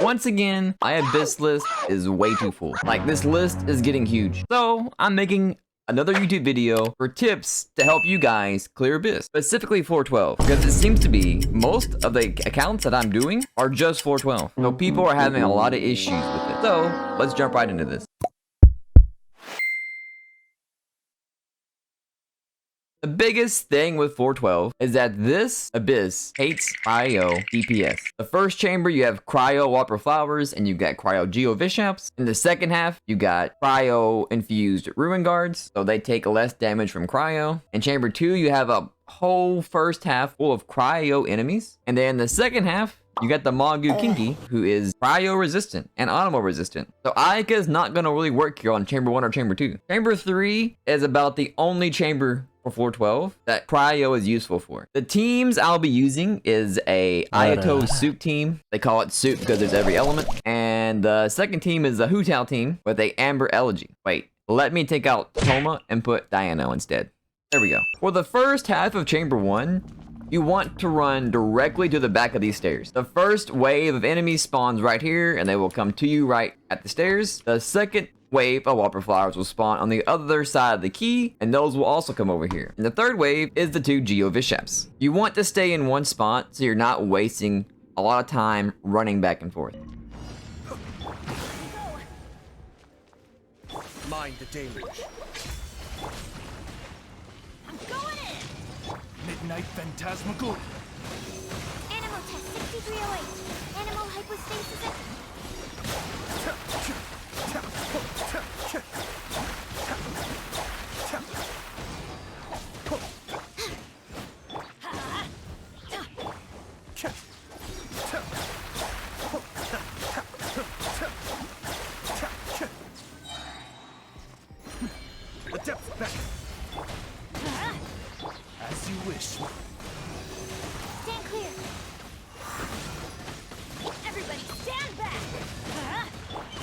once again, my Abyss list is way too full. Like, this list is getting huge. So, I'm making another YouTube video for tips to help you guys clear Abyss, specifically 412, because it seems to be most of the accounts that I'm doing are just 412. So people are having a lot of issues with it. So let's jump right into this. The biggest thing with 412 is that this Abyss hates cryo DPS. The first chamber, you have cryo whopper flowers and you got cryo geo vishaps. In the second half, you got cryo infused ruin guards, so they take less damage from cryo. In chamber 2, you have a whole first half full of cryo enemies. And then the second half, you got the Magu Kinky, who is cryo resistant and Animo resistant. So Ayaka is not going to really work here on chamber 1 or chamber 2. Chamber 3 is about the only chamber for 412 that cryo is useful for. The teams I'll be using is a ayato soup team. They call it soup because there's every element. And the second team is a Hutao team with a amber elegy. Wait, let me take out Toma and put Diano instead. There we go. For the first half of chamber 1, you want to run directly to the back of these stairs. The first wave of enemies spawns right here, and they will come to you right at the stairs. The second wave of whopper flowers will spawn on the other side of the key, and those will also come over here. And the third wave is the 2 Geo Vishaps. You want to stay in one spot so you're not wasting a lot of time running back and forth. Mind the deluge. Midnight Phantasmagoria. Animal test 6308. Animal hypostasis. The depths back. As you wish. Stand clear. Everybody stand back.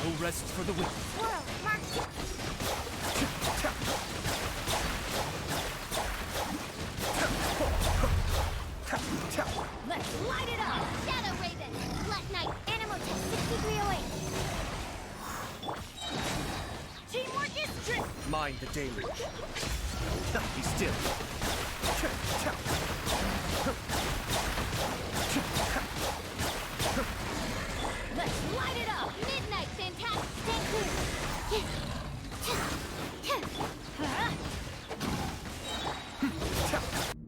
No rest for the wicked. Swirl, mark. Let's light it up. Shadow Raven, Black Knight, Animal Test 6308. Teamwork is true. Mind the deluge. Be still. Let's light it up. Midnight Fantastic. Stand clear.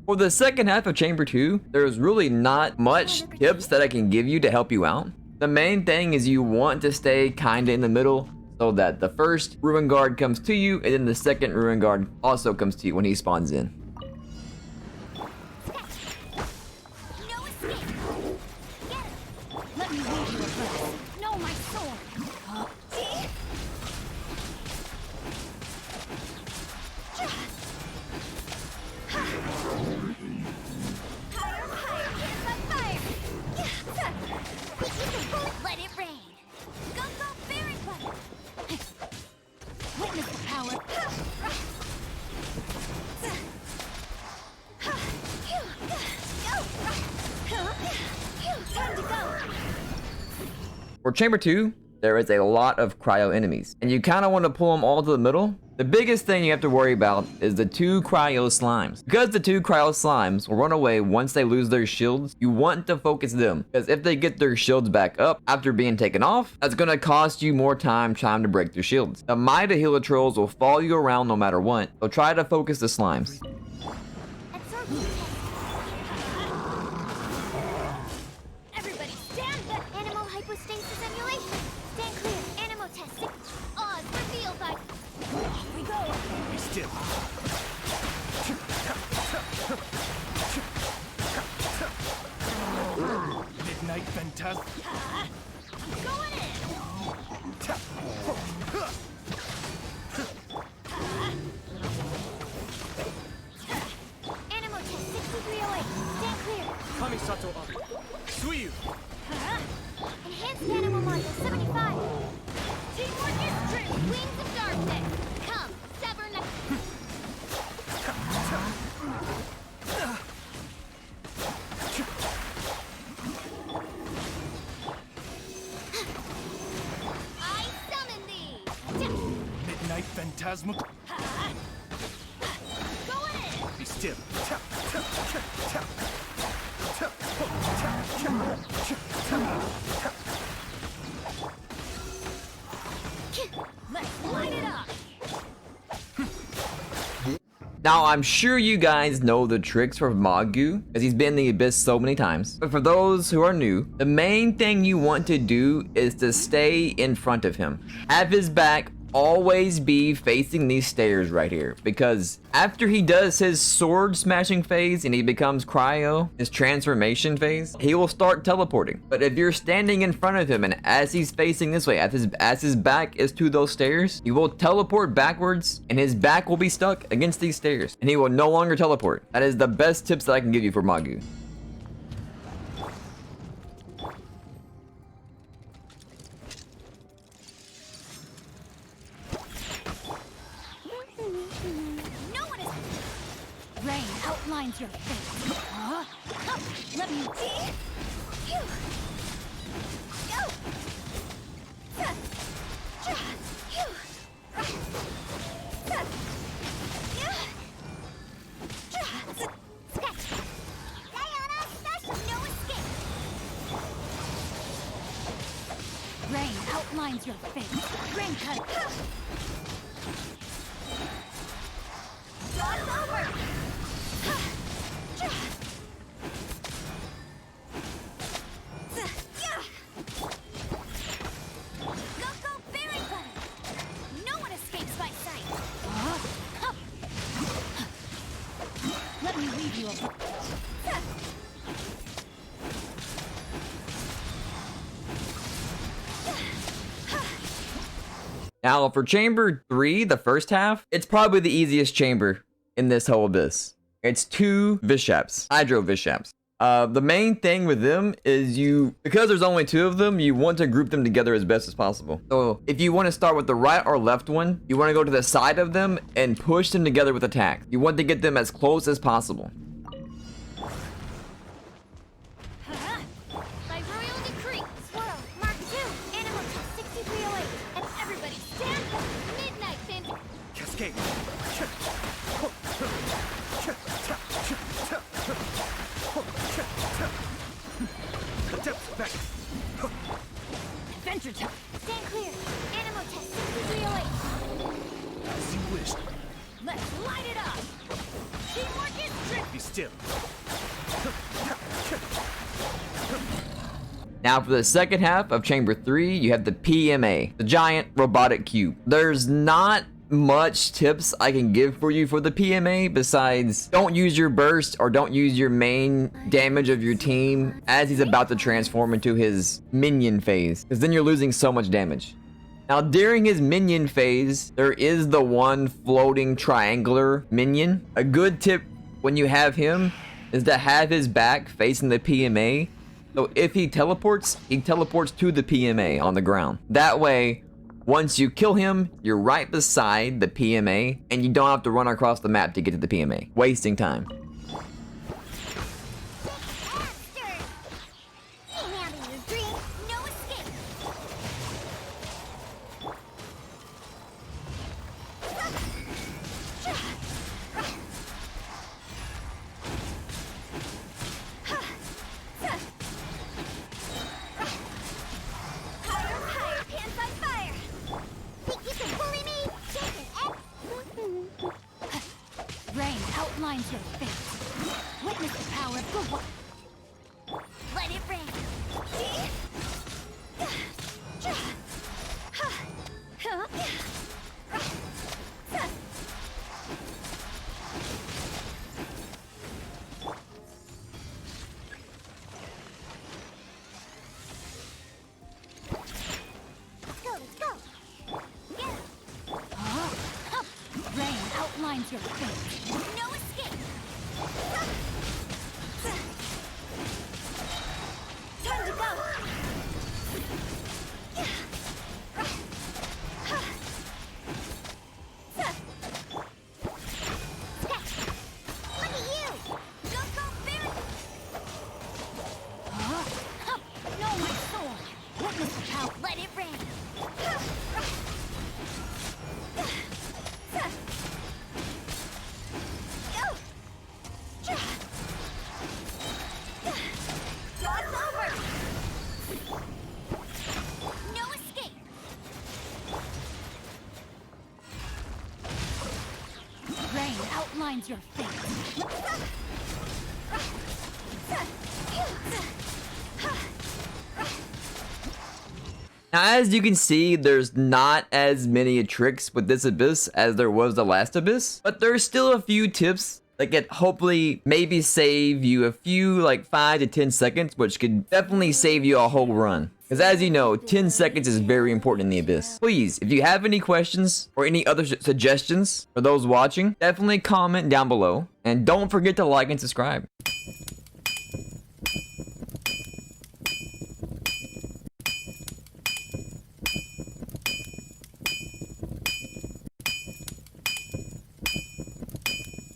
For the second half of chamber 2, there's really not much tips that I can give you to help you out. The main thing is you want to stay kinda in the middle so that the first ruin guard comes to you and then the second ruin guard also comes to you when he spawns in. No escape. Get it. Let me read you a verse. Know my sword. Higher, higher, here's my fire. Let it rain. Go, go, fairy butter. Witness the power. Time to go. For chamber 2, there is a lot of cryo enemies, and you kind of want to pull them all to the middle. The biggest thing you have to worry about is the 2 cryo slimes. Because the 2 cryo slimes will run away once they lose their shields, you want to focus them, because if they get their shields back up after being taken off, that's going to cost you more time trying to break their shields. The Mida Healer trolls will follow you around no matter what, so try to focus the slimes. Everybody stand back. Animal hypostasis emulation. Stand clear. Animal test. Oz revealed by. Off we go. Be still. Midnight Phantasmagoria. I'm going in. Animal test 6308. Stand clear. Kamisato up. Suiyu. Enhanced animal module 75. Teamwork is true. Wings of darkness. Come, sever neck. phantasmal. Go ahead. Be still. Let's light it up. Now, I'm sure you guys know the tricks for Magu, because he's been in the Abyss so many times. But for those who are new, the main thing you want to do is to stay in front of him. Have his back always be facing these stairs right here, because after he does his sword smashing phase and he becomes cryo, his transformation phase, he will start teleporting. But if you're standing in front of him and as he's facing this way, as his back is to those stairs, he will teleport backwards and his back will be stuck against these stairs and he will no longer teleport. That is the best tips that I can give you for Magu. Rain outlines your face. Huh? Let me see. Phew. Go. Phew. No escape. Rain outlines your face. Rain cut. Draw's over. Go, berry butter. No one escapes my sight. Let me leave you alone. Now, for Chamber 3, the first half, it's probably the easiest chamber in this whole Abyss. It's 2 Vishaps, Hydro Vishaps. The main thing with them is because there's only 2 of them, you want to group them together as best as possible. So if you want to start with the right or left one, you want to go to the side of them and push them together with attack. You want to get them as close as possible. By royal decree, Swirl, Mark 2, Animal 6308, and everybody stand up. Midnight Fin. Cascade. The depths back. Adventure time. Stand clear. Animal test 6308. As you wish. Let's light it up. Teamwork is tricky. Be still. Now for the second half of Chamber 3, you have the PMA, the Giant Robotic Cube. There's not much tips I can give for you for the PMA besides don't use your burst or don't use your main damage of your team as he's about to transform into his minion phase, because then you're losing so much damage. Now during his minion phase, there is the one floating triangular minion. A good tip when you have him is to have his back facing the PMA. So if he teleports to the PMA on the ground. That way, once you kill him, you're right beside the PMA, and you don't have to run across the map to get to the PMA, wasting time. Bastard! Ain't having your dream. No escape. Higher, pants on fire. Think you can bully me? Take an X. Rain outlines your face. Witness the power of good one. Let it rain. Let's go, let's go. Get him. Rain outlines your face. No escape. Time to go. Look at you. Go, Barry. No, my sword. Witness the power. Let it rain. outlines your fate. Now, as you can see, there's not as many tricks with this abyss as there was the last abyss, but there's still a few tips that could hopefully maybe save you a few, like 5 to 10 seconds, which could definitely save you a whole run. Because as you know, 10 seconds is very important in the abyss. Please, if you have any questions or any other suggestions for those watching, definitely comment down below. And don't forget to like and subscribe.